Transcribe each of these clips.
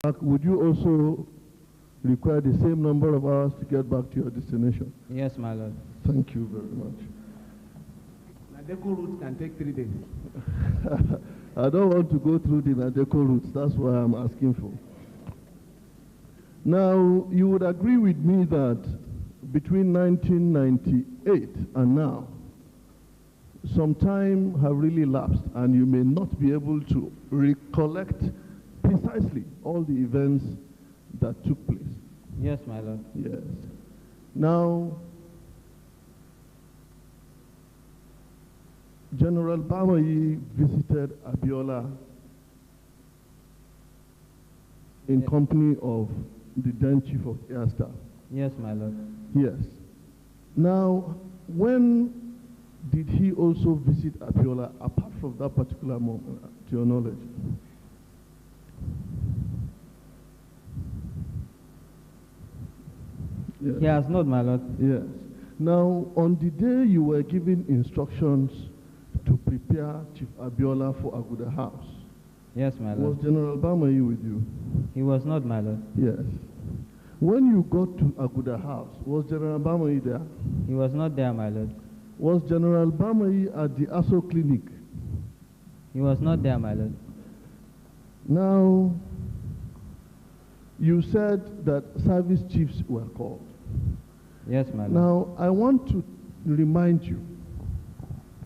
Would you also require the same number of hours to get back to your destination? Yes, my lord. Thank you very much. Nadeko route can take 3 days. I don't want to go through the Nadeko routes. That's why I'm asking for. Now, you would agree with me that between 1998 and now, some time have really lapsed, and you may not be able to recollect precisely all the events that took place. Yes, my lord. Yes. Now, General Bamayi visited Abiola in company of the then Chief of Air Staff. Yes, my lord. Yes. Now, when did he also visit Abiola, apart from that particular moment, to your knowledge? Yes. He has not, my lord. Yes. Now, on the day you were given instructions to prepare Chief Abiola for Aguda House, yes, my lord. was General Bamayi with you? He was not, my lord. Yes. When you got to Aguda House, was General Bamayi there? He was not there, my lord. Was General Bamayi at the ASO clinic? He was not there, my lord. Now, you said that service chiefs were called. Yes, my lord. Now, I want to remind you,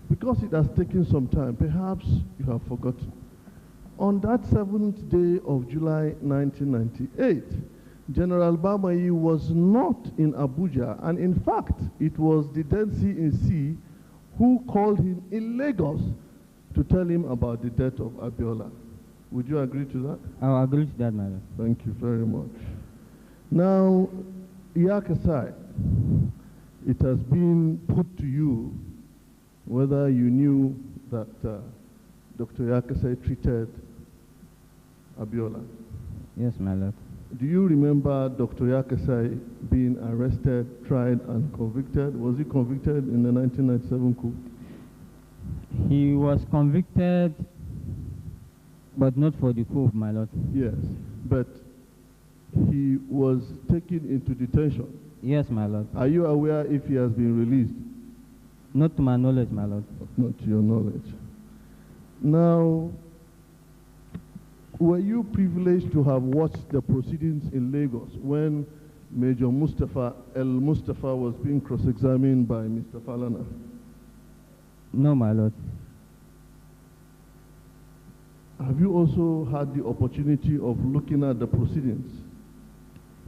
because it has taken some time, perhaps you have forgotten. On that 7th day of July 1998, General Bamayi was not in Abuja, and in fact, it was the then CNC who called him in Lagos to tell him about the death of Abiola. Would you agree to that? I'll agree to that, my lord. Thank you very much. Now, Yakasai, it has been put to you whether you knew that Dr. Yakasai treated Abiola. Yes, my lord. Do you remember Dr. Yakasai being arrested, tried, and convicted? Was he convicted in the 1997 coup? He was convicted, but not for the coup, my lord. Yes, but he was taken into detention. Yes, my lord. Are you aware if he has been released? Not to my knowledge, my lord. Not to your knowledge. Now, were you privileged to have watched the proceedings in Lagos when Major Mustafa El-Mustafa was being cross-examined by Mr. Falana? No, my lord. Have you also had the opportunity of looking at the proceedings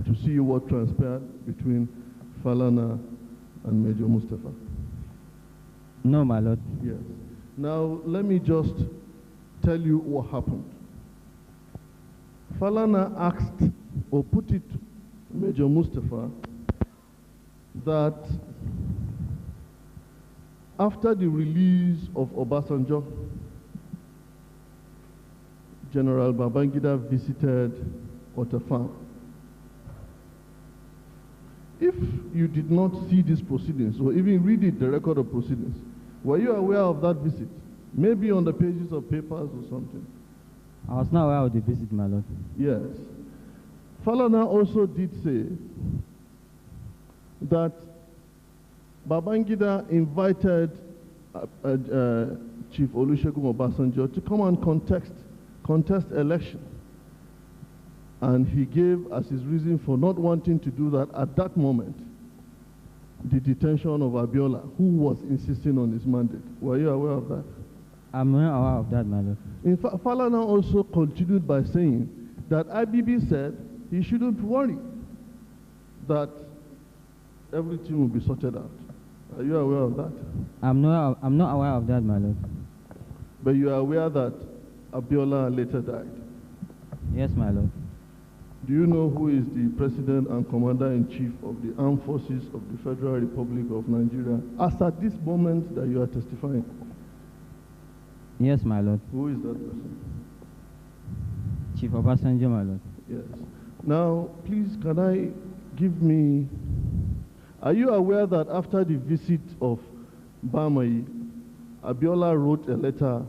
to see what transpired between Falana and Major Mustafa? No, my lord. Yes. Now, let me just tell you what happened. Falana asked, or put it to Major Mustafa, that after the release of Obasanjo, General Babangida visited Otafan. If you did not see these proceedings, or even read it, the record of proceedings, were you aware of that visit? Maybe on the pages of papers or something. I was not aware of the visit, my lord. Yes. Falana also did say that Babangida invited Chief Olusegun Obasanjo to come and contest election. And he gave as his reason for not wanting to do that at that moment the detention of Abiola, who was insisting on his mandate. Were you aware of that? I'm not aware of that, my lord. In fact, Falana also continued by saying that IBB said he shouldn't worry, that everything will be sorted out. Are you aware of that? I'm not aware of that, my lord. But you are aware that Abiola later died? Yes, my lord. Do you know who is the President and Commander-in-Chief of the Armed Forces of the Federal Republic of Nigeria as at this moment that you are testifying? Yes, my lord. Who is that person? Chief Obasanjo, my lord. Yes. Now, please, are you aware that after the visit of Bamayi, Abiola wrote a letter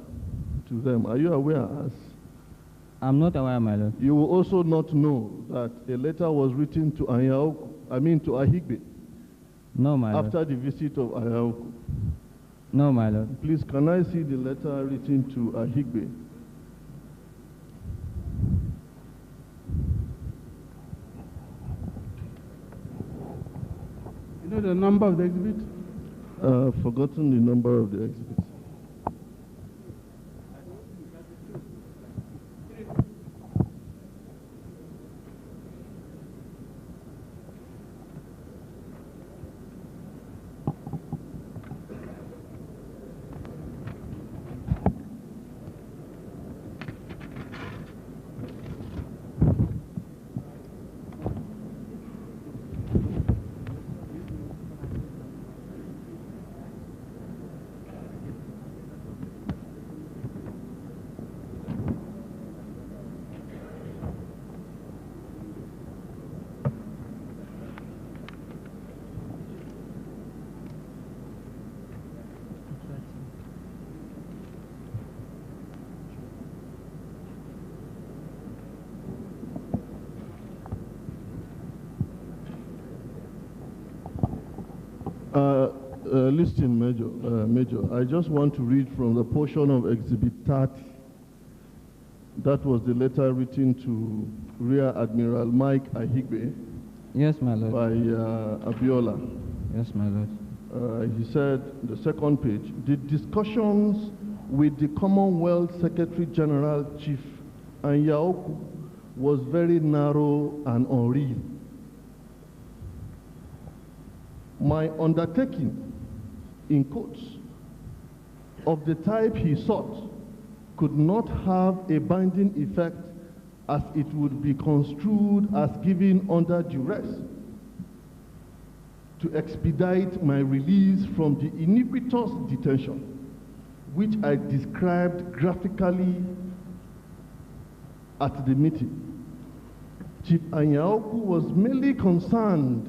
to them? Are you aware, as I'm not aware, my lord. You will also not know that a letter was written to to Ahigbe No, my lord. after the visit of Anyaoku. No, my lord. Please, can I see the letter written to Ahigbe? You know the number of the exhibit? Forgotten the number of the exhibits. Listen, Major, I just want to read from the portion of Exhibit 30. That was the letter written to Rear Admiral Mike Ahigbe Yes, my lord. by Abiola. Yes, my lord. He said, the second page, the discussions with the Commonwealth Secretary General Chief Anyaoku was very narrow and unreal. My undertaking, in quotes, of the type he sought could not have a binding effect as it would be construed as given under duress to expedite my release from the iniquitous detention, which I described graphically at the meeting. Chief Anyaoku was merely concerned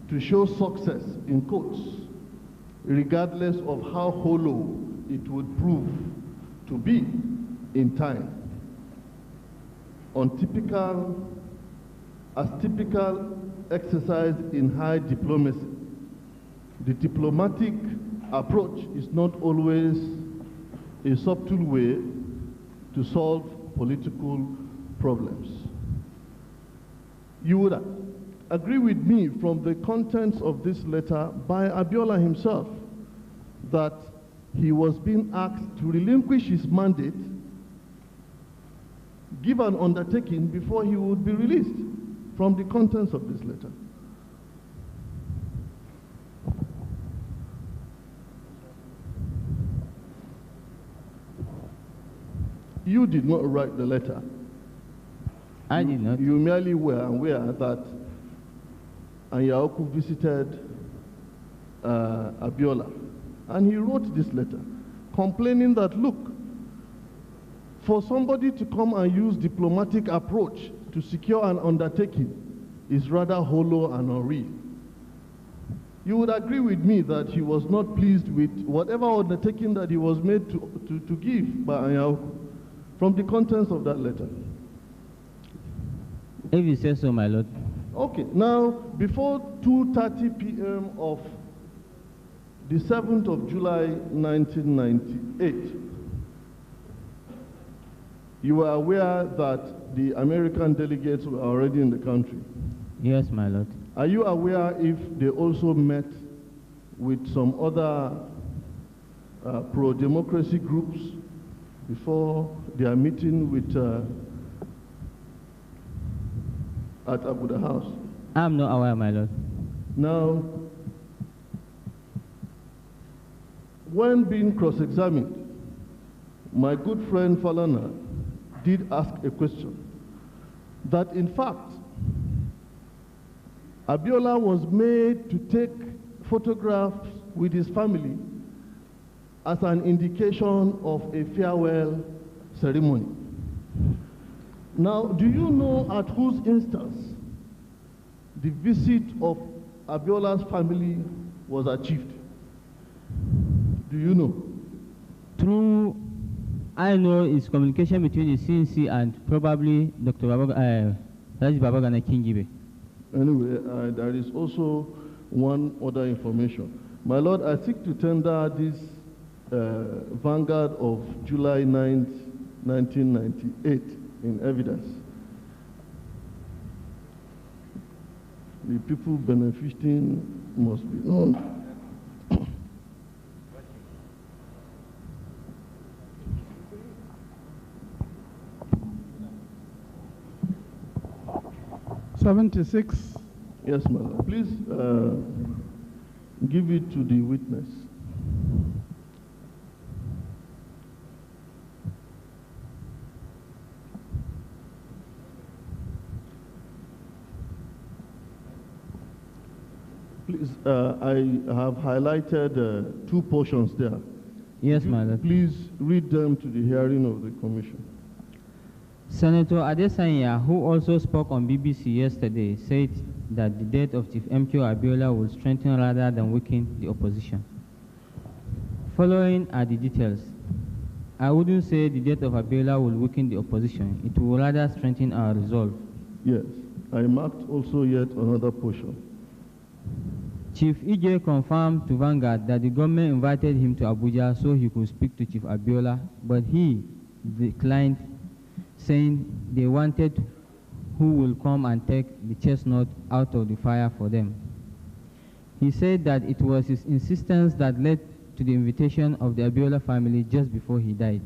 to show success, in quotes, regardless of how hollow it would prove to be in time. As typical exercise in high diplomacy, the diplomatic approach is not always a subtle way to solve political problems. You would agree with me from the contents of this letter by Abiola himself that he was being asked to relinquish his mandate, give an undertaking before he would be released, from the contents of this letter. You did not write the letter. I did not. You merely were aware that Anyaoku visited Abiola, and he wrote this letter complaining that, look, for somebody to come and use diplomatic approach to secure an undertaking is rather hollow and unreal. You would agree with me that he was not pleased with whatever undertaking that he was made to give by Anyaoku from the contents of that letter. If you say so, my lord. Okay, now, before 2:30 p.m. of the 7th of July, 1998, you were aware that the American delegates were already in the country. Yes, my lord. Are you aware if they also met with some other pro-democracy groups before their meeting with at Abuja House? I'm not aware, my lord. Now, when being cross-examined, my good friend Falana did ask a question that, in fact, Abiola was made to take photographs with his family as an indication of a farewell ceremony. Now, do you know at whose instance the visit of Abiola's family was achieved? Do you know? Through I know is communication between the CNC and probably Dr. Raji Babagana Kingibe. Anyway, there is also one other information. My Lord, I seek to tender this Vanguard of July 9th, 1998 in evidence. The people benefiting must be known. '76. Yes, madam. Please give it to the witness. Please, I have highlighted 2 portions there. Yes, my lord. Please read them to the hearing of the commission. Senator Adesanya, who also spoke on BBC yesterday, said that the death of Chief m.k.o Abiola will strengthen rather than weaken the opposition. Following are the details. I wouldn't say the death of Abiola will weaken the opposition. It will rather strengthen our resolve. Yes, I marked also yet another portion. Chief EJ confirmed to Vanguard that the government invited him to Abuja so he could speak to Chief Abiola, but he declined, saying they wanted who will come and take the chestnut out of the fire for them. He said that it was his insistence that led to the invitation of the Abiola family just before he died.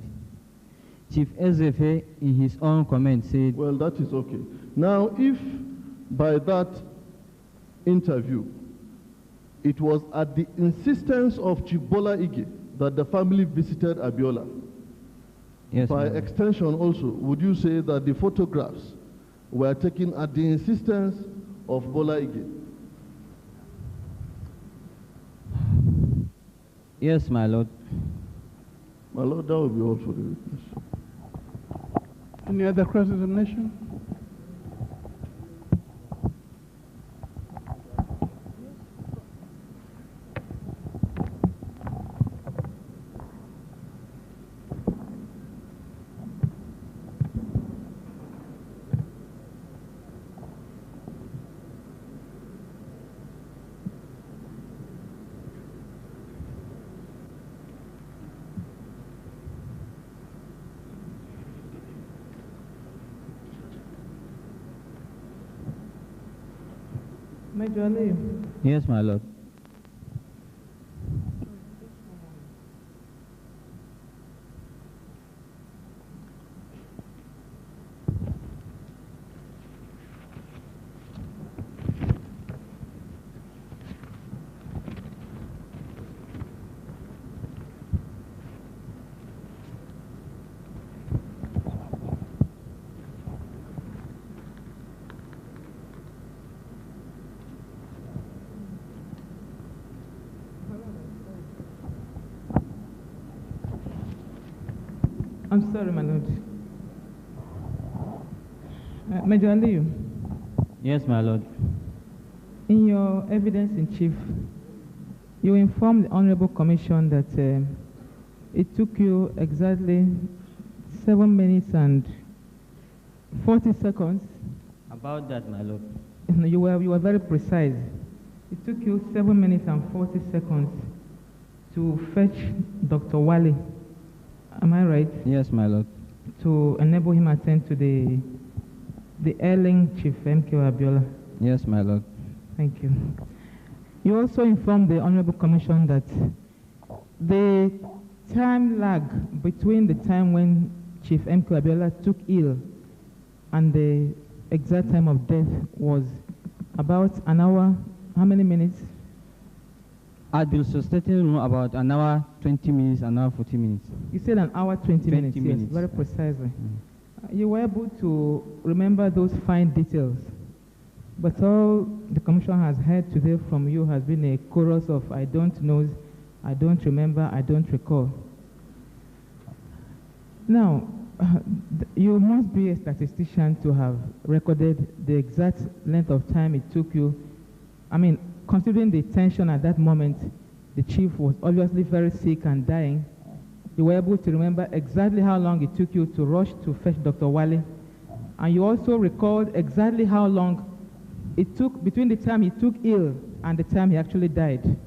Chief Ezefe, in his own comment, said, well, that is okay. Now, if by that interview, it was at the insistence of Chief Bola Ige that the family visited Abiola, yes, by extension also, would you say that the photographs were taken at the insistence of Bola Ige? Yes, my lord. My lord, that will be all for the witness. Any other cross-examination? Major Ali. Yes, my lord. I'm sorry, my lord. Major Ali, Yes, my lord. in your evidence in chief, you informed the Honorable Commission that it took you exactly 7 minutes and 40 seconds. About that, my lord. You were very precise. It took you 7 minutes and 40 seconds to fetch Dr. Wale. Am I right? Yes, my lord. To enable him attend to the ailing Chief m.k.o Abiola. Yes, my lord. Thank you. You also informed the Honorable Commission that the time lag between the time when Chief m.k.o Abiola took ill and the exact time of death was about an hour. How many minutes? I'd be sustaining about an hour, 20 minutes, an hour, 40 minutes. You said an hour, 20 minutes. minutes. Yes, very precisely. You were able to remember those fine details. But all the Commission has heard today from you has been a chorus of I don't know, I don't remember, I don't recall. Now, you must be a statistician to have recorded the exact length of time it took you. I mean, considering the tension at that moment, the chief was obviously very sick and dying. you were able to remember exactly how long it took you to rush to fetch Dr. Wale, and you also recalled exactly how long it took between the time he took ill and the time he actually died.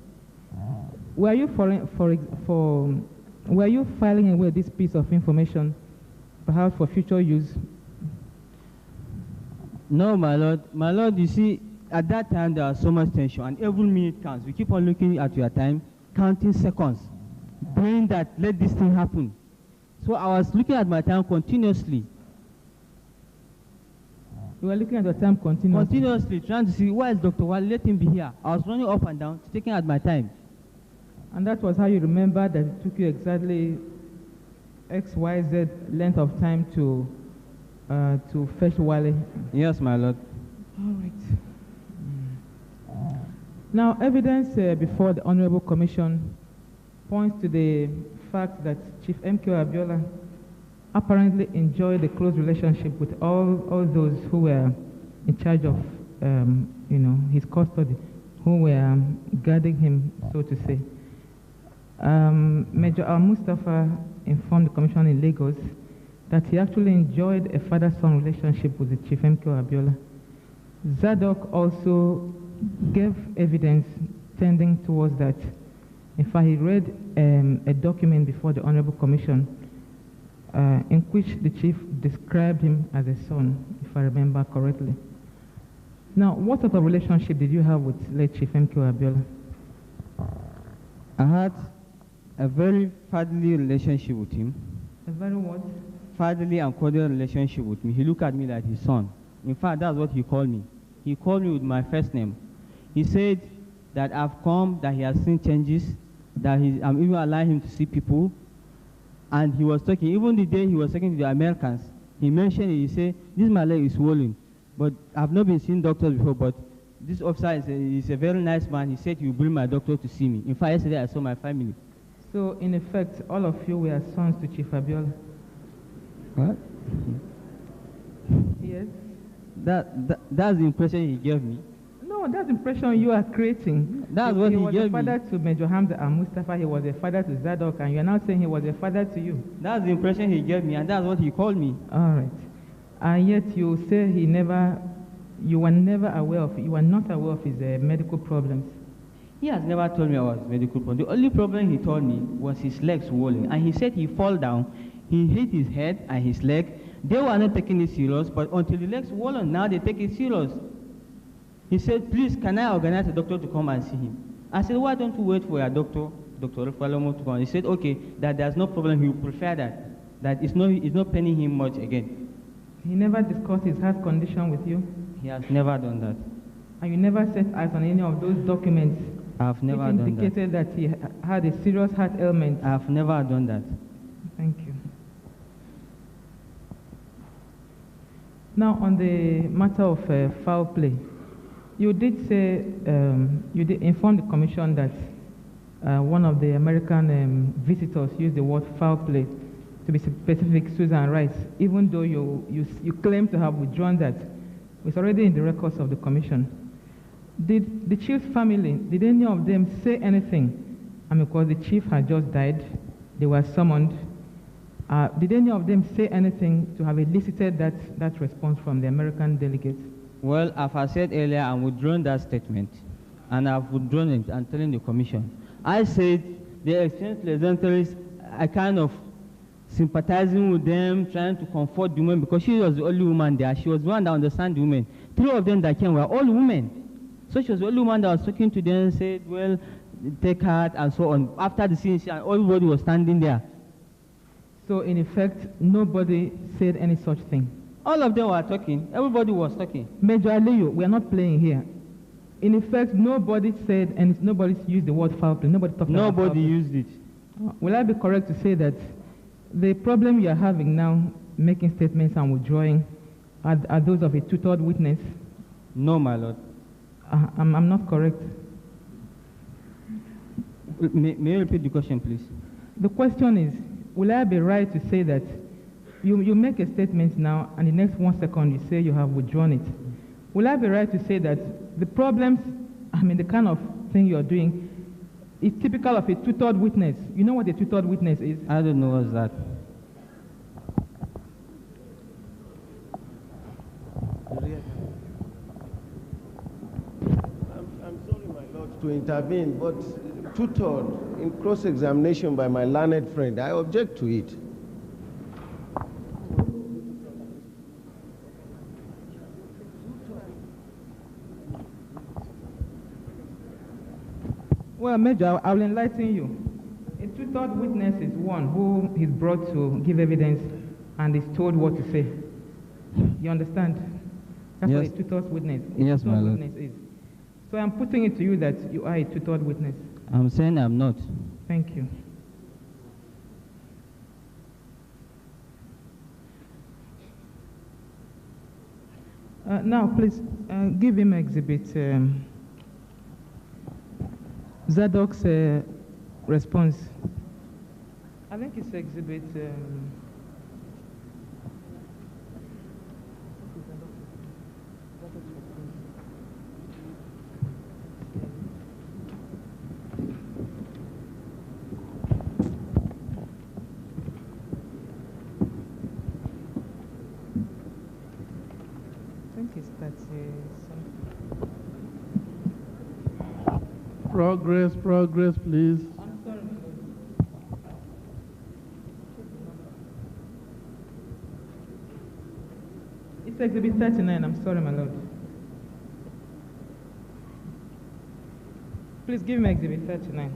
Were you were you filing away this piece of information, perhaps for future use? No, my lord. My lord, you see, at that time there was so much tension, and every minute counts. We keep on looking at your time, counting seconds, praying that let this thing happen. So I was looking at my time continuously. You were looking at your time continuously? Continuously, trying to see where is Dr. Wale, let him be here. I was running up and down, taking at my time. And that was how you remember that it took you exactly XYZ length of time to fetch Wale? Yes, my lord. All right. Now, evidence before the Honorable Commission points to the fact that Chief M.k.o Abiola apparently enjoyed a close relationship with all those who were in charge of, his custody, who were guarding him, so to say. Major Al-Mustafa informed the Commission in Lagos that he actually enjoyed a father-son relationship with the Chief M.k.o Abiola. Zadok also gave evidence tending towards that. In fact, he read a document before the Honorable Commission in which the chief described him as a son, if I remember correctly. Now, what sort of relationship did you have with late Chief M.k.o Abiola? I had a very fatherly relationship with him. A very what? Fatherly and cordial relationship with me. He looked at me like his son. In fact, that's what he called me. He called me with my first name. He said that I've come, that he has seen changes, that I'm even allowing him to see people. And he was talking, even the day he was talking to the Americans, he mentioned it, he said, this my leg is swollen. But I've not been seeing doctors before, but this officer is a very nice man. He said he will bring my doctor to see me. In fact, yesterday I saw my family. So, in effect, all of you were sons to Chief Abiola? What? Yes. That's the impression he gave me. No, that's the impression you are creating. That's what he gave me. He was a father to Major Hamza and Mustafa. He was a father to Zadok, and you are now saying he was a father to you. That's the impression he gave me, and that's what he called me. All right. And yet you say you were not aware of his medical problems. He has never told me I was medical problem. The only problem he told me was his legs swollen, and he said he fall down, he hit his head and his leg. They were not taking it serious, but until the legs swollen, now they take it serious. He said, please, can I organize a doctor to come and see him? I said, why don't you wait for your doctor, Dr. Rufalomo, to come? He said, okay, that there's no problem, he would prefer that it's not paining him much again. He never discussed his heart condition with you? He has never done that. And you never set eyes on any of those documents? I've never done that. Indicated that he had a serious heart ailment? I've never done that. Thank you. Now, on the matter of foul play, you did say, you did inform the Commission that one of the American visitors used the word foul play, to be specific, Susan Rice, even though you claim to have withdrawn that. It's already in the records of the Commission. Did the chief's family, did any of them say anything? And because the chief had just died, they were summoned. Did any of them say anything to have elicited that response from the American delegates? Well, as I said earlier, I'm withdrawing that statement, and I've withdrawn it and telling the Commission. I said the exchange pleasantries, I kind of sympathizing with them, trying to comfort the women, because she was the only woman there. She was the one that understands the women. 3 of them that came were all women. So she was the only one that was talking to them, said, well, take heart, and so on. After the scene, everybody was standing there. So, in effect, nobody said any such thing? All of them were talking. Everybody was talking. Major Aliyu, we are not playing here. In effect, nobody said, and nobody used the word foul play. Nobody talked about foul play. Nobody used it. Will I be correct to say that the problem you are having now, making statements and withdrawing, are those of a tutored witness? No, my lord. I'm not correct. May you repeat the question, please? The question is, will I be right to say that you make a statement now, and the next 1 second you say you have withdrawn it? Will I be right to say that the problems, the kind of thing you're doing, It's typical of a tutored witness. You know what a tutored witness is? I don't know what's that. I'm sorry, my lord, to intervene, but tutored in cross-examination by my learned friend, I object to it. Well, Major, I will enlighten you. A tutored witness is one who is brought to give evidence and is told what to say. You understand? That's Yes. what a tutored witness, Yes, my lord. witness is. So I'm putting it to you that you are a tutored witness. I'm saying I'm not. Thank you. Now, please give him exhibit Zadok's response. I think it's exhibit. I think it's that something. Progress, please. I'm sorry. It's exhibit 39. I'm sorry, my lord. Please give me exhibit 39.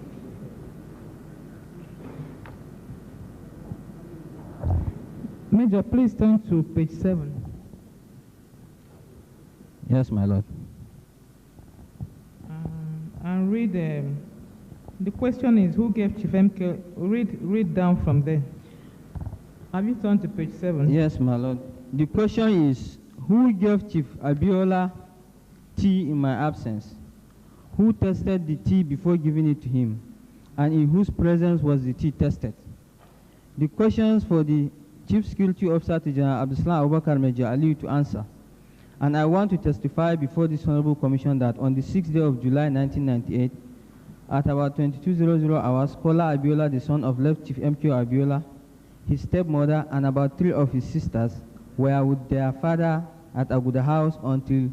Major, please turn to page 7. Yes, my lord. And read. The question is, who gave Chief M.k.o? Read down from there. Have you turned to page 7? Yes, my lord. The question is, who gave Chief Abiola tea in my absence? Who tested the tea before giving it to him? And in whose presence was the tea tested? The questions for the Chief Security Officer to General Abdulsalam Abubakar Major Ali to answer. And I want to testify before this Honorable Commission that on the 6th day of July 1998, at about 22:00 hours, Kola Abiola, the son of late Chief M.k.o Abiola, his stepmother, and about 3 of his sisters were with their father at Aguda House until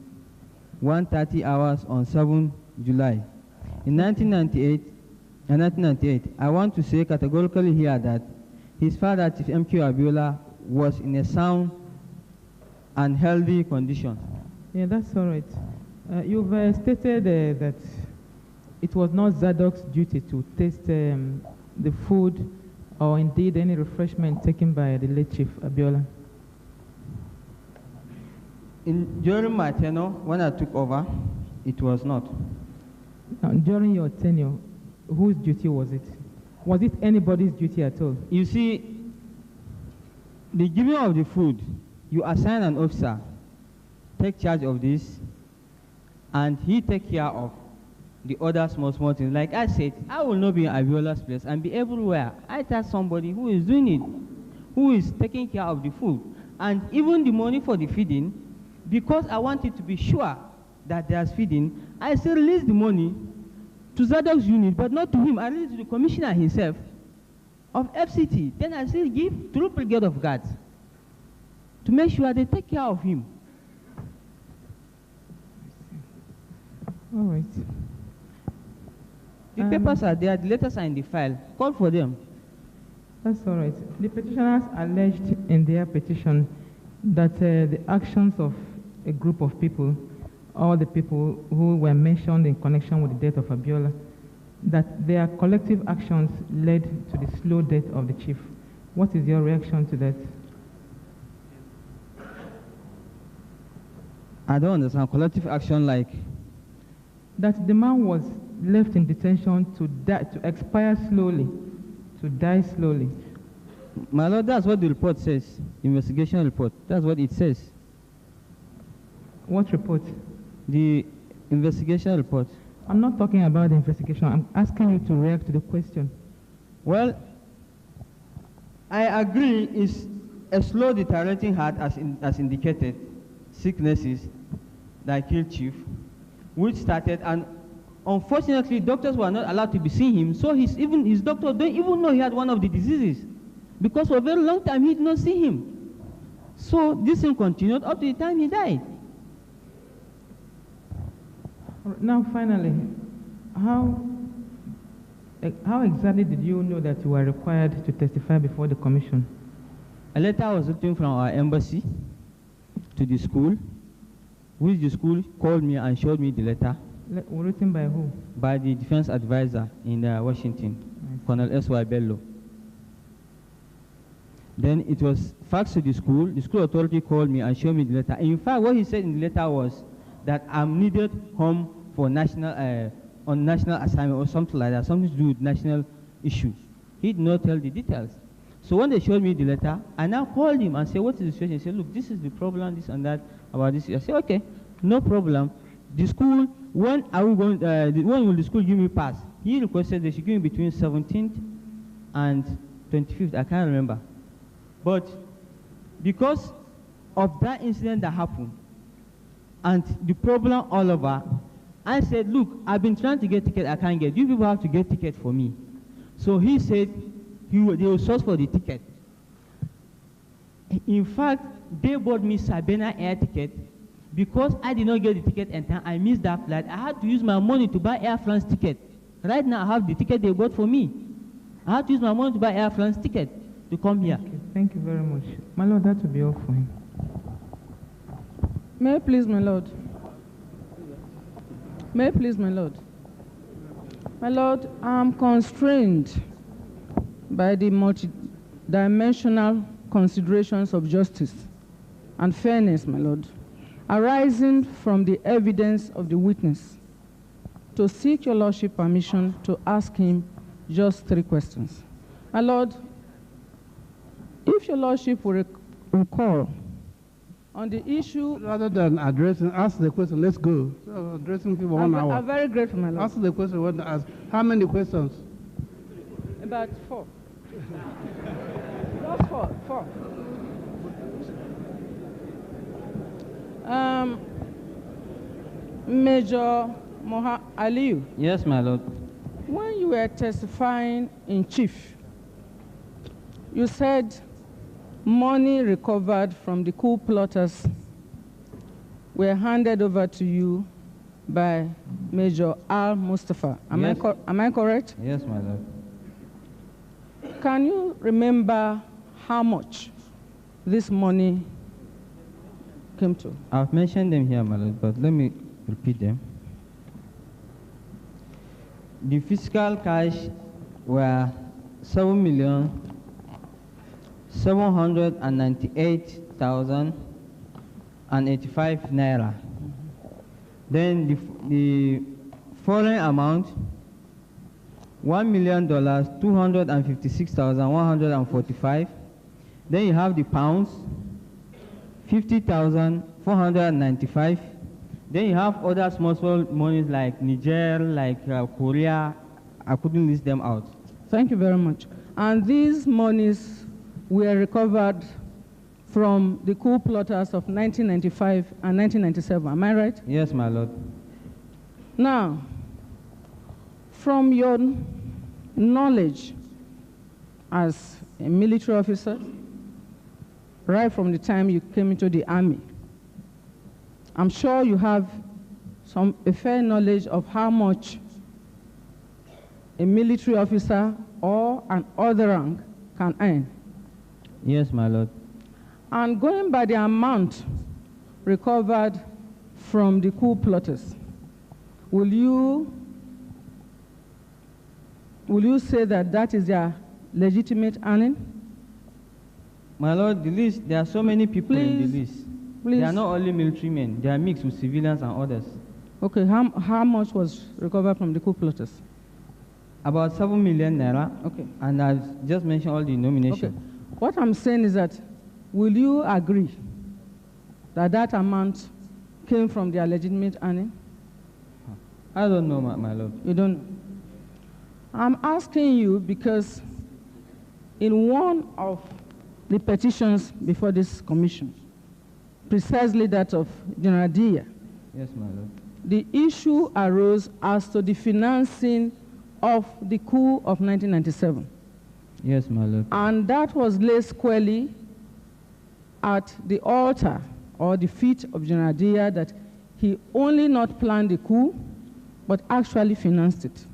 1:30 hours on 7 July. In 1998, I want to say categorically here that his father, Chief M.k.o Abiola, was in a sound and healthy condition. Yeah, that's all right. You've stated that it was not Zadok's duty to taste the food or indeed any refreshment taken by the late Chief Abiola. During my tenure, when I took over, it was not. Now, during your tenure, whose duty was it? Was it anybody's duty at all? You see, the giving of the food, you assign an officer, take charge of this, and he take care of the other small things. Like I said, I will not be in Abiola's place and be everywhere. I tell somebody who is doing it, who is taking care of the food, and even the money for the feeding, because I wanted to be sure that there's feeding, I still release the money to Zadok's unit, but not to him. I release it to the commissioner himself of FCT. Then I still give troop brigade of guards to make sure they take care of him. All right. The papers are there, the letters are in the file. Call for them. That's all right. The petitioners alleged in their petition that the actions of a group of people, all the people who were mentioned in connection with the death of Abiola, that their collective actions led to the slow death of the chief. What is your reaction to that? I don't understand. Collective action like? That the man was left in detention to die, to expire slowly, to die slowly. My lord, that's what the report says. Investigation report. That's what it says. What report? The investigation report. I'm not talking about the investigation. I'm asking you to react to the question. Well, I agree it's a slow deteriorating heart as indicated, sicknesses that killed chief, which started, and Unfortunately, doctors were not allowed to be seeing him, so his doctor don't even know he had one of the diseases. Because for a very long time, he did not see him. So this thing continued up to the time he died. Now, finally, how exactly did you know that you were required to testify before the commission? A letter was written from our embassy to the school, which the school called me and showed me the letter. Written by who? By the defense advisor in Washington, Colonel S.Y. Bello. Then it was faxed to the school authority called me and showed me the letter. And in fact, what he said in the letter was that I'm needed home for on national assignment or something like that, something to do with national issues. He did not tell the details. So when they showed me the letter, I now called him and said, what is the situation? He said, look, this is the problem, this and that, about this. I said, okay, no problem. The school, when will the school give me pass? He requested they should give me between 17th and 25th, I can't remember. But because of that incident that happened, and the problem all over, I said, look, I've been trying to get ticket, I can't get. You people have to get ticket for me. So he said they will source for the ticket. In fact, they bought me Sabena air ticket. Because I did not get the ticket in time, I missed that flight. I had to use my money to buy Air France ticket. Right now, I have the ticket they bought for me. I had to use my money to buy Air France ticket to come here. Thank you very much. My Lord, that will be all for him. May I please, my Lord? May I please, my Lord? My Lord, I'm constrained by the multidimensional considerations of justice and fairness, my Lord, arising from the evidence of the witness, to seek your Lordship permission to ask him just 3 questions. My Lord, if your Lordship will recall on the issue... Rather than addressing, ask the question, let's go. So addressing people 1 hour. I'm very grateful, my Lord. Ask the question, what to ask. How many questions? About 4. Just 4. Major Aliyu. Yes, my Lord. When you were testifying in chief, you said money recovered from the coup plotters were handed over to you by Major Al-Mustafa. Am I correct? Yes, my Lord. Can you remember how much this money came to? I've mentioned them here, my Lord, but let me repeat them. The fiscal cash were 7,798,085 naira. Then the foreign amount, $1 million, 256,145. Then you have the pounds, 50,495. Then you have other small monies like Niger, like Korea. I couldn't list them out. Thank you very much. And these monies were recovered from the coup plotters of 1995 and 1997. Am I right? Yes, my Lord. Now, from your knowledge as a military officer, right from the time you came into the army, I'm sure you have a fair knowledge of how much a military officer or an other rank can earn. Yes, my Lord. And going by the amount recovered from the coup plotters, will you say that that is their legitimate earning? My Lord, the list, there are so many people in the list. Please. They are not only military men, they are mixed with civilians and others. Okay, how much was recovered from the coup plotters? About 7 million naira. Okay. And I just mentioned all the nominations. Okay. What I'm saying is that, will you agree that that amount came from their legitimate earning? I don't know, my Lord. You don't? I'm asking you because in one of the petitions before this commission, precisely that of General Dia, Yes, my Lord. the issue arose as to the financing of the coup of 1997. Yes, my lord. And that was laid squarely at the altar or the feet of General Dia, that he only not planned the coup, but actually financed it.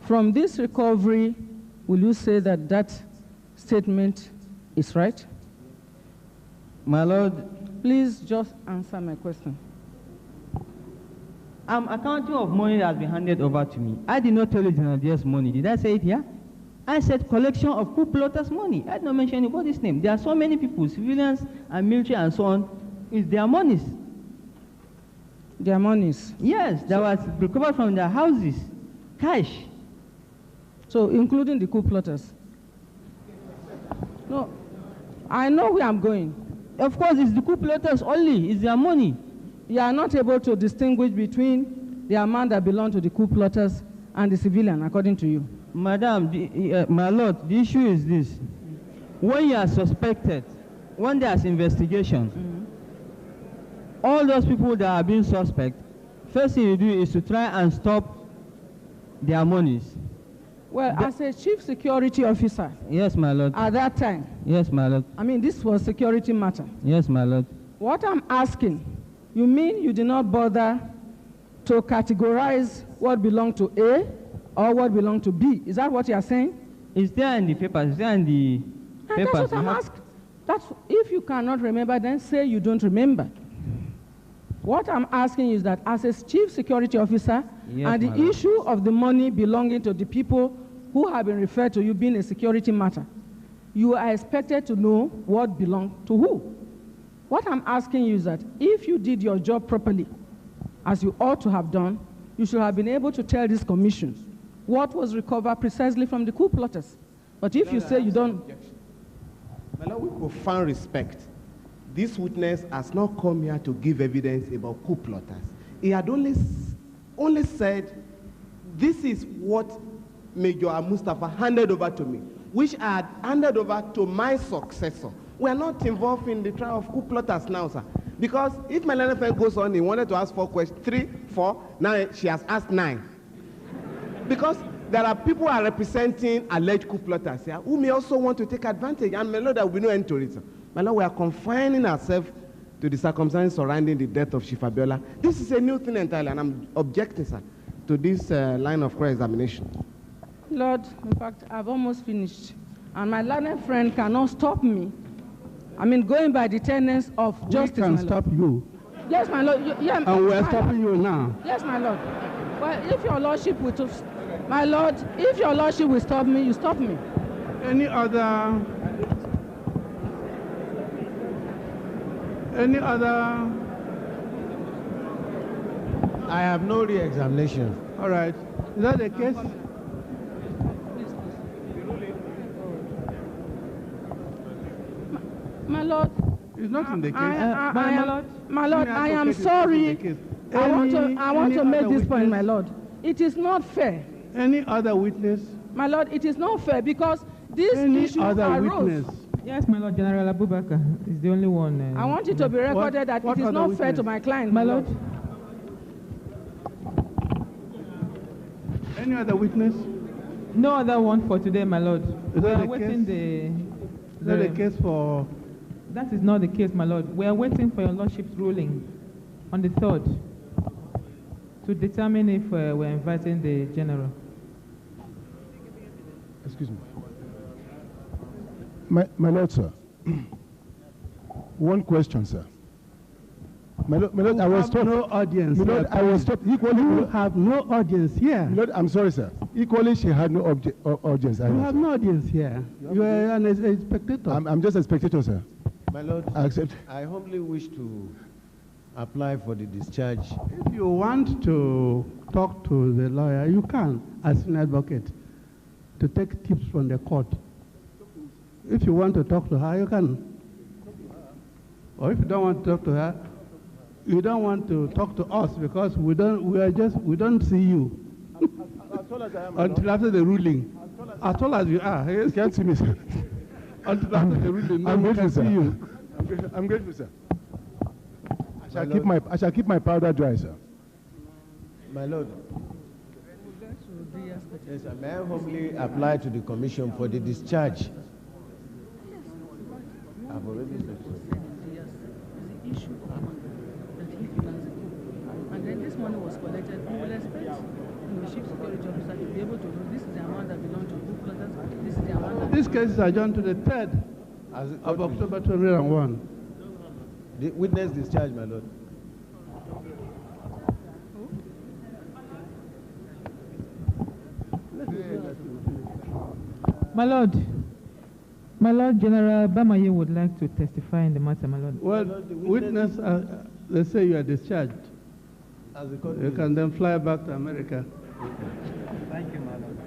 From this recovery, will you say that that statement is right? My lord, Please just answer my question. I'm accounting of money that has been handed over to me. I did not tell you General Dia's money. Did I say it here? I said collection of coup plotters' money. I did not mention anybody's name. There are so many people, civilians and military and so on. It's their monies. Their monies. Yes, that was recovered from their houses. Cash. So, including the coup plotters. No, I know where I'm going. Of course, it's the coup plotters only. It's their money. You are not able to distinguish between the amount that belongs to the coup plotters and the civilian, according to you. Madam, my lord, the issue is this. When you are suspected, when there's investigation, all those people that are being suspect, first thing you do is to try and stop their monies. Well, as a chief security officer, Yes, my lord. at that time, Yes, my lord. I mean, this was security matter. Yes, my lord. What I'm asking, you mean you did not bother to categorize what belonged to A or what belonged to B? Is that what you are saying? It's there in the papers. It's there in the And papers. that's what I'm asking. That's, if you cannot remember, then say you don't remember. What I'm asking is that as a chief security officer, Yes, and my the lord. issue of the money belonging to the people who have been referred to you being a security matter, you are expected to know what belonged to who. What I'm asking you is that if you did your job properly, as you ought to have done, you should have been able to tell this commission what was recovered precisely from the coup plotters. But if you say you don't... My Lord, with profound respect, this witness has not come here to give evidence about coup plotters. He had only said, this is what Major Mustafa handed over to me, which I had handed over to my successor. We are not involved in the trial of coup plotters now, sir. Because if my learned friend goes on, he wanted to ask 4 questions, 3, 4, now she has asked 9. Because there are people who are representing alleged coup plotters here who may also want to take advantage, and my Lord, there will be no end to it, sir. My Lord, we are confining ourselves to the circumstances surrounding the death of Chief Abiola. This is a new thing entirely, and I'm objecting, sir, to this line of cross-examination. Lord, in fact, I've almost finished. And my learned friend cannot stop me. I mean, going by the tenets of justice. We can my stop Lord. you. Yes, my Lord. Yeah, And we are my- stopping you now. Yes, my Lord. Well, if your Lordship will... My Lord, if your Lordship will stop me, you stop me. Any other? I have no re-examination. All right. Is that the case? My Lord, It's not in the case. my Lord, I am sorry. I want to make this point, my Lord. It is not fair. Any other witness? My Lord, it is not fair because this Any issue other arose. witness? Yes, my Lord, General Abubakar is the only one. I want it to be recorded that what it is other not fair to witness? my client, My Lord. Any other witness? No other one for today, my Lord. Is We that are the waiting Is that the case for? That is not the case, my Lord. We are waiting for your Lordship's ruling on the 3rd to determine if we're inviting the General. Excuse me. My Lord, sir. One question, sir. My Lord, I was stopped. No audience. My Lord, I was stopped. Equally, You have no audience here. my Lord, I'm sorry, sir. Equally, she had no audience. You have no audience here. You are a spectator. I'm just a spectator, sir. My Lord, I accept. I humbly wish to apply for the discharge. If you want to talk to the lawyer, you can, as an advocate, to take tips from the court. If you want to talk to her, you can. Or if you don't want to talk to her, you don't want to talk to us because we don't see you As tall as I am, until after the ruling. As tall as you are, you yes. can't see me, sir. Until after the ruling, no I'm one grateful, can see sir. you. I'm grateful, sir. I shall keep my powder dry, sir. My Lord. Yes, sir. May I humbly apply to the commission for the discharge? I've already said so. And then this money was collected. We will expect the chief security officer to be able to know this is the amount that belongs to group plotters. This is the amount that. This case is adjourned to the 3rd of October 2001. The witness discharge, my Lord. My Lord, General Bamaye would like to testify in the matter, my Lord. Well, witness, let's say you are discharged. You can then fly back to America. Thank you, my Lord.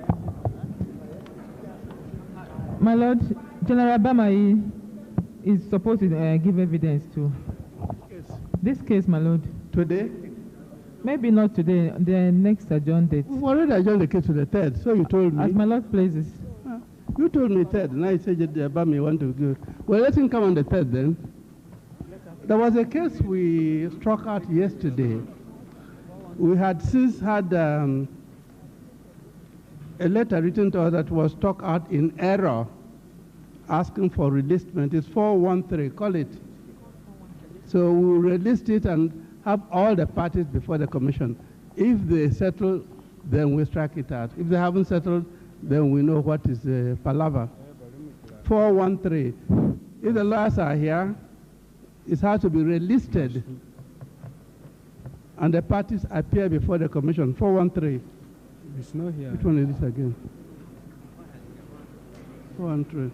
My Lord, General Bamaye is supposed to give evidence to this case, my Lord. Today? Maybe not today, the next adjourned date. We've already adjourned the case to the 3rd, so you told me. As my Lord pleases. You told me 3rd, now you said that Bamaye want to go. Well, let him come on the 3rd then. There was a case we struck out yesterday. We had since had a letter written to us that was struck out in error, asking for releasement. It's 413, call it. So we released it and have all the parties before the commission. If they settle, then we strike it out. If they haven't settled, then we know what is palaver. 413. If the lawyers are here, it has to be relisted, and the parties appear before the commission. 413. It's not here. Which one is this again? 413.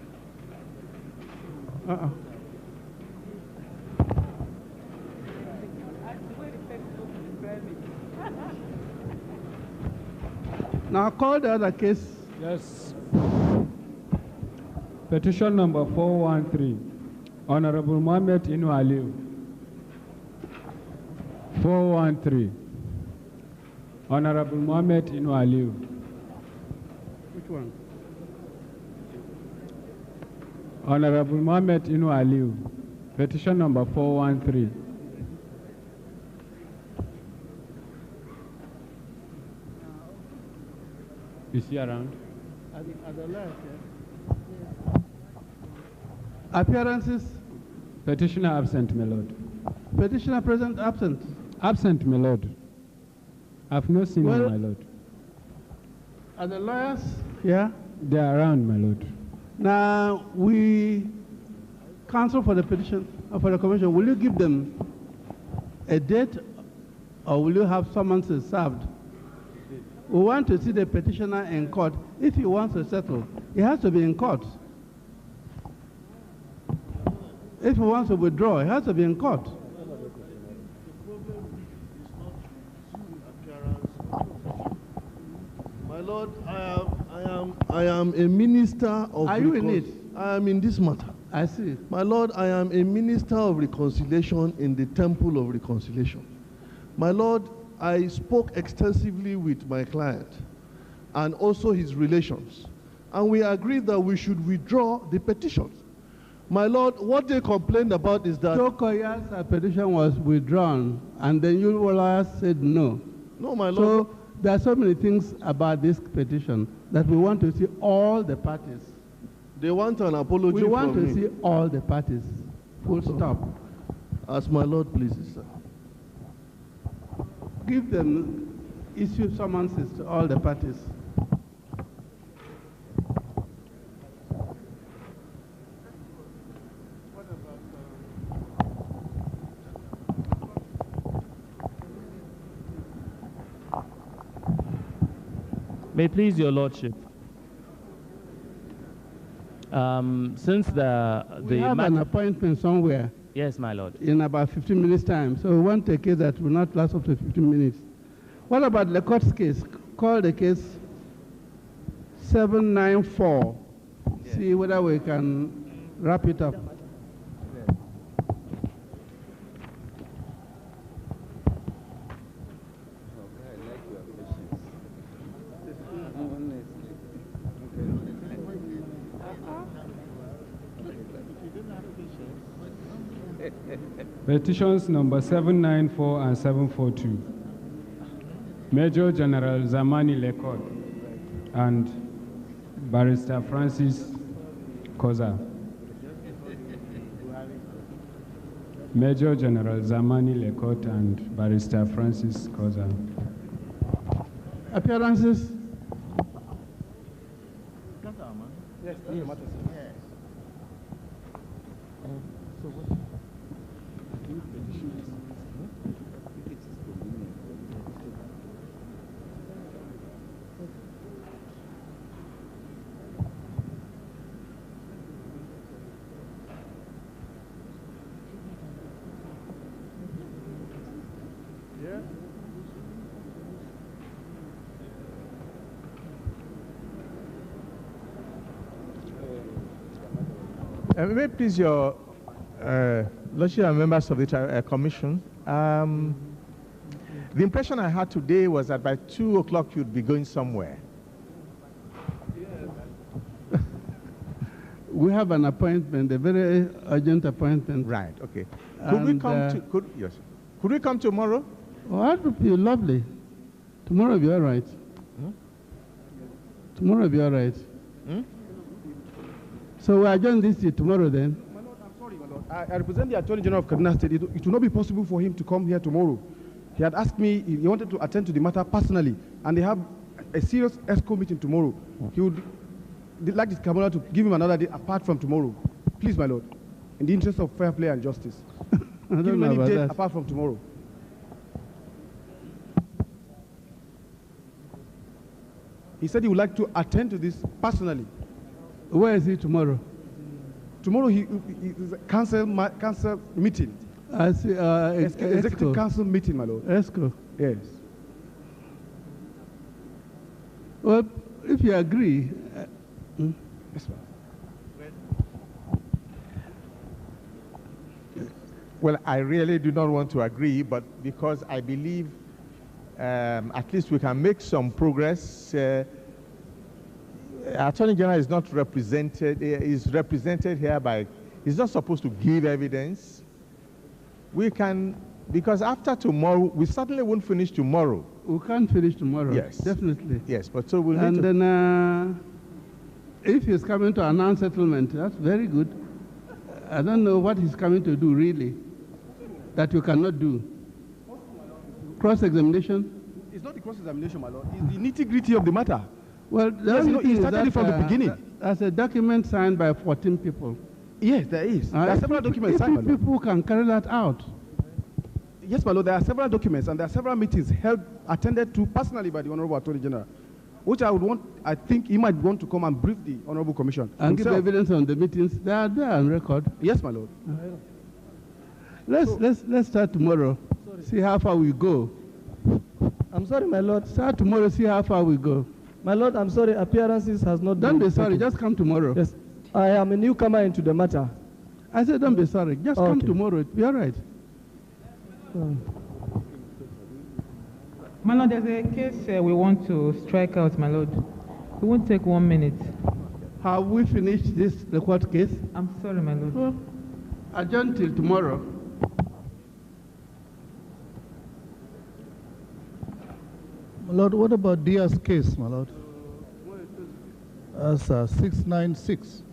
Now call the other case. Yes. Petition number 413. Honorable Mohammed Inu Aliu. 413. Honorable Mohammed Inu Aliu. Which one? Honorable Mohammed Inu Aliu. Petition number 413. Is he around? Appearances? Petitioner absent, my lord. Petitioner present, absent. Absent, my lord. I've not seen him, my lord. Are the lawyers here? They are around, my lord. Now, we counsel for the petition, for the commission. Will you give them a date, or will you have summonses served? We want to see the petitioner in court. If he wants to settle, he has to be in court. If he wants to withdraw, he has to be in court. My Lord, I am a minister of. Are you in it? I am in this matter. I see. My Lord, I am a minister of reconciliation in the temple of reconciliation. My Lord, I spoke extensively with my client and also his relations, and we agreed that we should withdraw the petition. My Lord, what they complained about is that... Tokoya's petition was withdrawn, and then you lawyers said no. No, my Lord. So there are so many things about this petition that we want to see all the parties. They want an apology from me. We want to see all the parties. Full stop. As my Lord pleases, sir. Give them, issue summonses to all the parties. May it please your lordship. Since we have an appointment somewhere. Yes, my lord. In about 15 minutes' time. So we want a case that will not last up to 15 minutes. What about the court's case? Call the case 794. Yes. See whether we can wrap it up. Petitions number 794 and 742. Major General Zamani Lekot and Barrister Francis Koza. Major General Zamani Lekot and Barrister Francis Koza. Appearances? Yes, May it please your Lordship and members of the Commission. The impression I had today was that by 2 o'clock you'd be going somewhere. We have an appointment, a very urgent appointment. Right, okay. Could we come yes. Could we come tomorrow? Oh, that would be lovely. Tomorrow will be all right. Hmm? Tomorrow will be all right. Hmm? So we adjourn this till tomorrow then. My Lord, I'm sorry, my Lord. I represent the Attorney General of Kaduna State. It will not be possible for him to come here tomorrow. He had asked me, he wanted to attend to the matter personally, and they have a serious ESCO meeting tomorrow. He would like this Kamala to give him another day apart from tomorrow. Please, my Lord, in the interest of fair play and justice. I Give don't him know any about date that. apart from tomorrow. He said he would like to attend to this personally. Where is he tomorrow? Tomorrow he is a council meeting. I see, Executive council meeting, my Lord. ESCO. Yes. Well, if you agree. Yes, ma'am. Well, I really do not want to agree, but because I believe at least we can make some progress. Attorney General is not represented, is represented here by, he's not supposed to give evidence. We can, because after tomorrow, we certainly won't finish tomorrow. We can't finish tomorrow. Yes. Definitely. Yes, but so we'll And need to... then if he's coming to announce settlement, that's very good. I don't know what he's coming to do really, that you cannot do. Cross-examination? It's not the cross-examination, my Lord. It's the nitty-gritty of the matter. Well, Yes, he started it from the beginning. There's a document signed by 14 people. Yes, there is. There are several documents if signed, my Lord. people can carry that out. Yes, my Lord, there are several documents and there are several meetings held, attended to personally by the Honorable Attorney General, which I think he might want to come and brief the Honorable Commission And himself. give evidence on the meetings. They are there on record. Yes, my Lord. Let's start tomorrow. See how far we go. I'm sorry, my Lord. Start tomorrow, see how far we go. My Lord, I'm sorry, appearances has not Don't been be sorry, taken. just come tomorrow. Yes, I am a newcomer into the matter. I said don't be sorry, just come Okay. tomorrow, it'll be all right. My Lord, there's a case we want to strike out, my Lord. It won't take 1 minute. Have we finished the court case? I'm sorry, my Lord. Well, adjourn till tomorrow. My Lord, what about Diaz's case, my Lord? That's 696.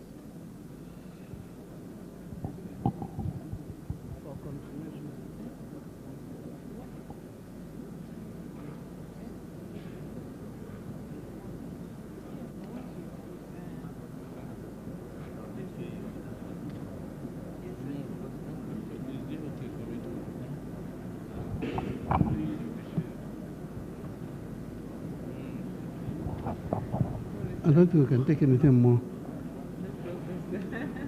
I don't think we can take anything more.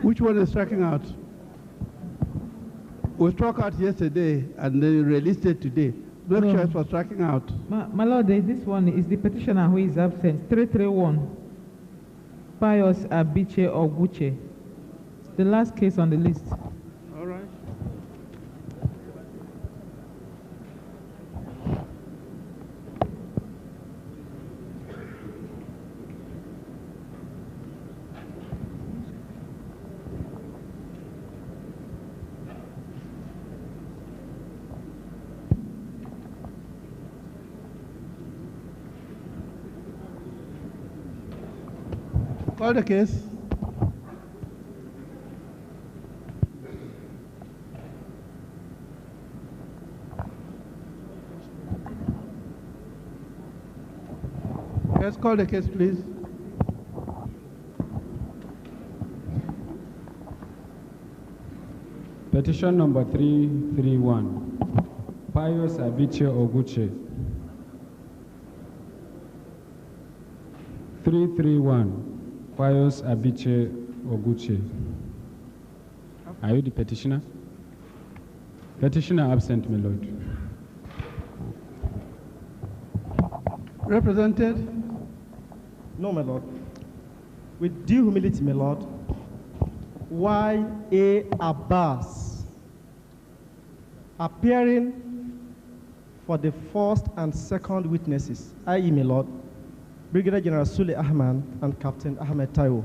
Which one is striking out? We struck out yesterday and then released it today. No No. choice for striking out. My Lord, this one is the petitioner who is absent. 331. Pius Abiche Oguche. The last case on the list. All right. Call the case. Yes, call the case, please. Petition number 331, Pius Abiche Oguche. 331, Pius Abiche Oguche. Are you the petitioner? Petitioner absent, my lord. Represented? No, my lord. With due humility, my lord, Y.A. Abbas, appearing for the first and second witnesses, i.e., my lord, Brigadier General Sule Ahmed and Captain Ahmed Taiwo.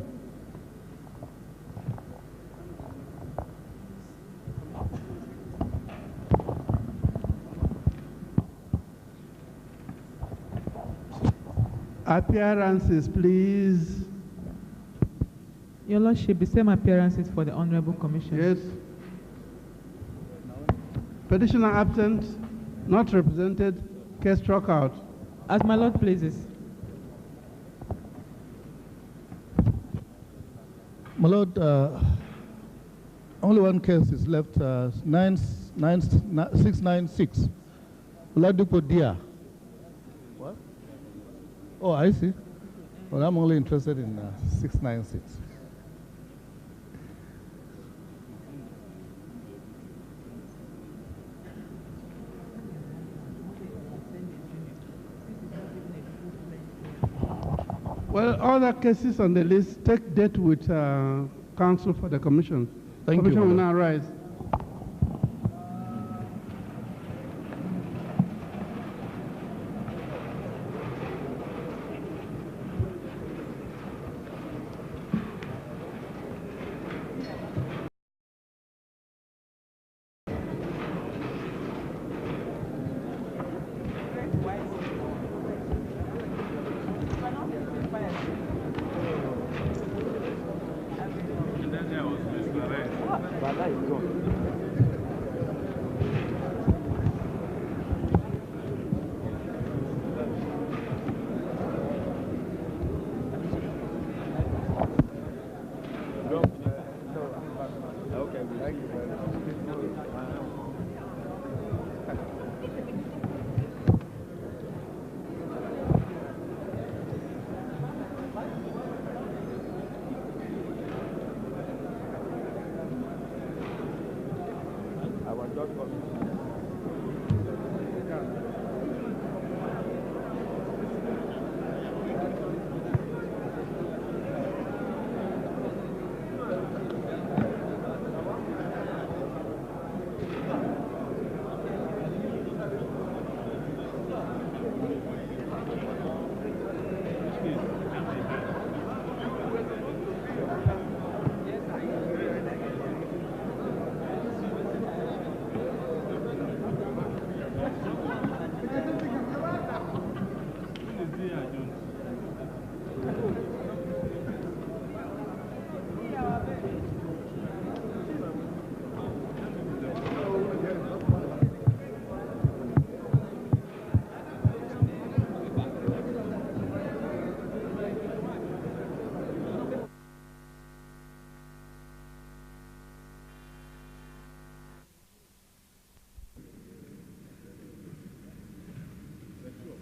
Appearances, please. Your Lordship, the same appearances for the Honorable Commission. Yes. Petitioner absent, not represented, case struck out. As my Lord pleases. My Lord, only one case is left, 696. Oladipo Dia. What? Oh, I see. Well, I'm only interested in 696. Well, other cases on the list, take date with counsel for the commission. Thank you. Commission will now rise.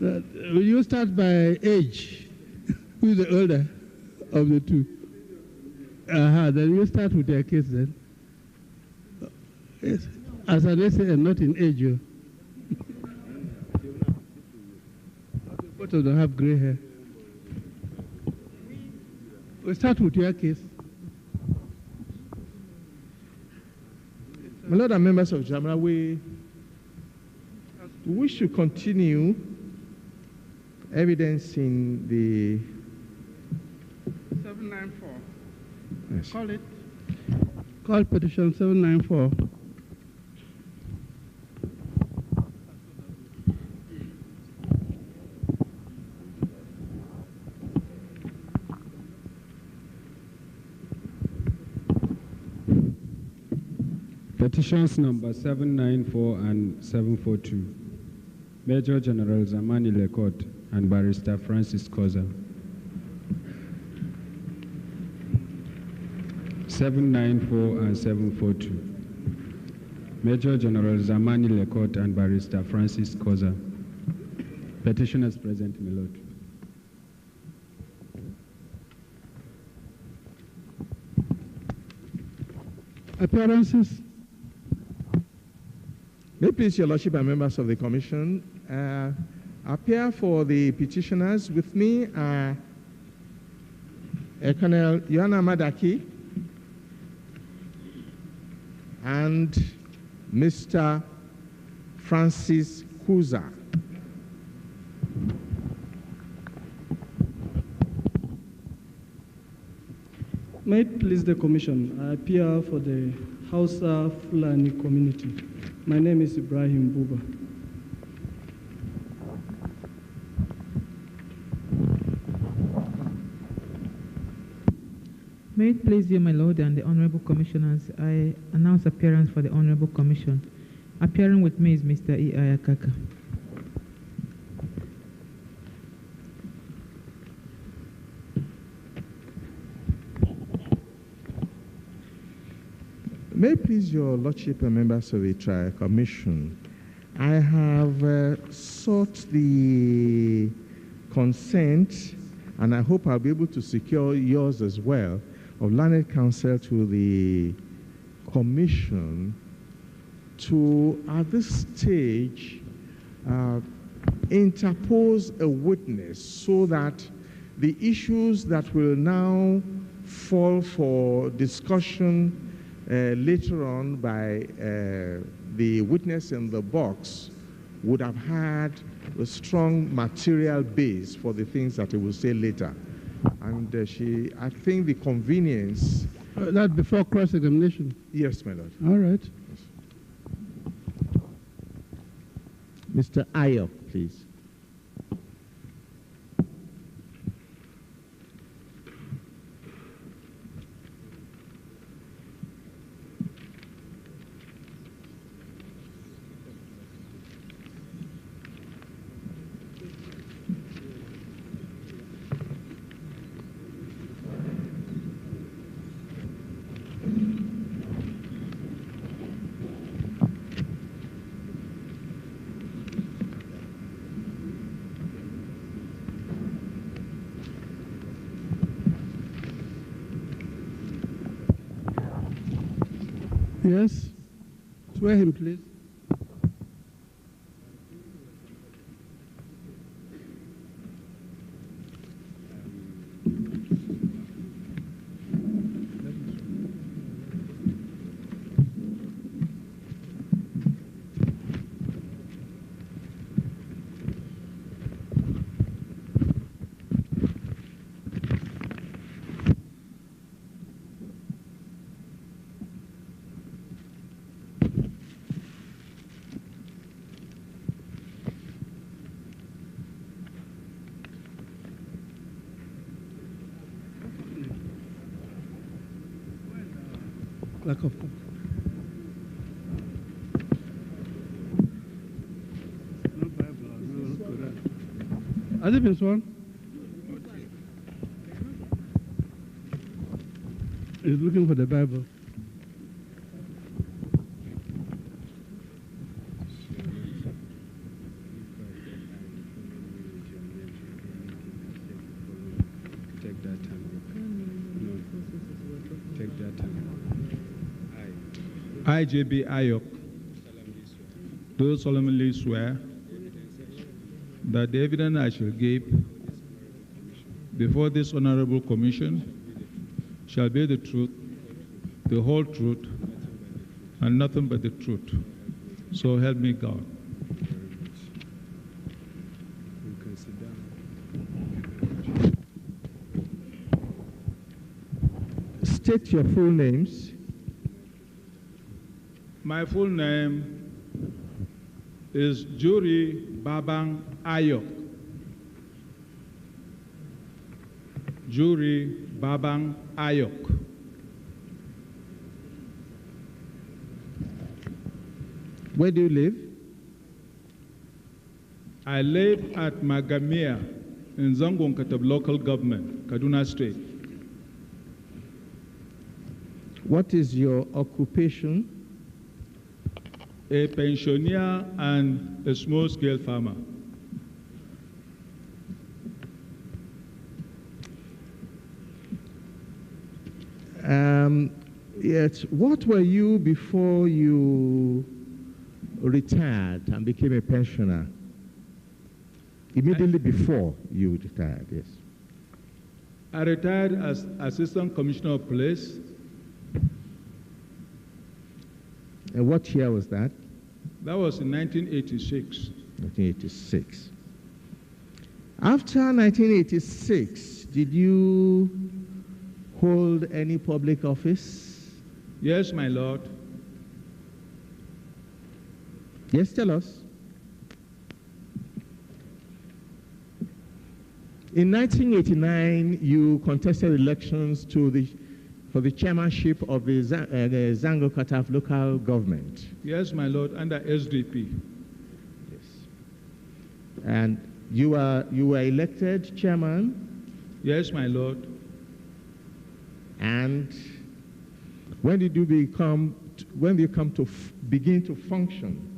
Will you start by age? Who is the older of the two? Then you start with their case then. Yes. As an essay and not in age. Both of them have gray hair. We'll start with your case. My Lord and members of JAMRA, we wish to continue evidencing the 794. Yes. Call it. Call petition 794. Petitions number 794 and 742. Major General Zamani Lekot and Barrister Francis Koza. 794 and 742. Major General Zamani Lekot and Barrister Francis Koza. Petitioners present, my Lord. Appearances. May it please your Lordship and members of the Commission appear for the petitioners. With me are Colonel Yohana Madaki and Mr. Francis Kuza. May it please the Commission, I appear for the Hausa Fulani community. My name is Ibrahim Buba. May it please you, my Lord, and the Honorable Commissioners, I announce appearance for the Honorable Commission. Appearing with me is Mr. E. Ayakaka. May it please your Lordship and members of the Trial Commission, I have sought the consent, and I hope I'll be able to secure yours as well, of learned counsel to the Commission to, at this stage, interpose a witness so that the issues that will now fall for discussion later on by the witness in the box would have had a strong material base for the things that he will say later. And I think the convenience... that before cross-examination? Yes, my Lord. All right. Mr. Ayok, please. Yes. Swear him, please. Lack of has it been sworn? He's looking for the Bible. Take that time. No. Take that time. I, J.B. Ayok, do solemnly swear that the evidence I shall give before this honorable commission shall be the truth, the whole truth, and nothing but the truth. So help me God. State your full names. My full name is Juri Babang Ayok. Juri Babang Ayok. Where do you live? I live at Magamia in Zangonkatab local government, Kaduna State. What is your occupation? A pensioner and a small-scale farmer. Yes. What were you before you retired and became a pensioner? Immediately before you retired, yes. I retired as Assistant Commissioner of Police. And what year was that? That was in 1986. 1986. After 1986, did you hold any public office? Yes, my lord. Yes, tell us. In 1989, you contested elections for the chairmanship of the Zango-Kataf local government. Yes, my lord, under SDP. Yes. And you were elected chairman? Yes, my lord. And when did you come to begin to function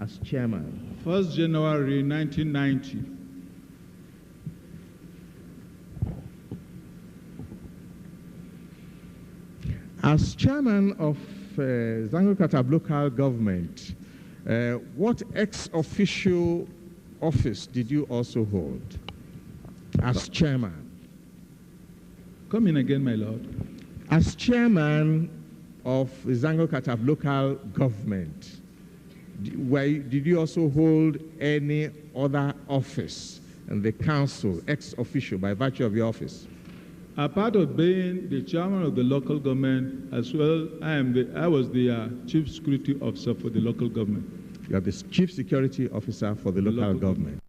as chairman? 1st January 1990. As chairman of Zango-Kataf local government, what ex-officio office did you also hold as chairman? Come in again, my lord. As chairman of Zango-Kataf local government, did you also hold any other office in the council, ex-officio, by virtue of your office? Apart of being the chairman of the local government, as well, I was the chief security officer for the local government. You are the chief security officer for the local government.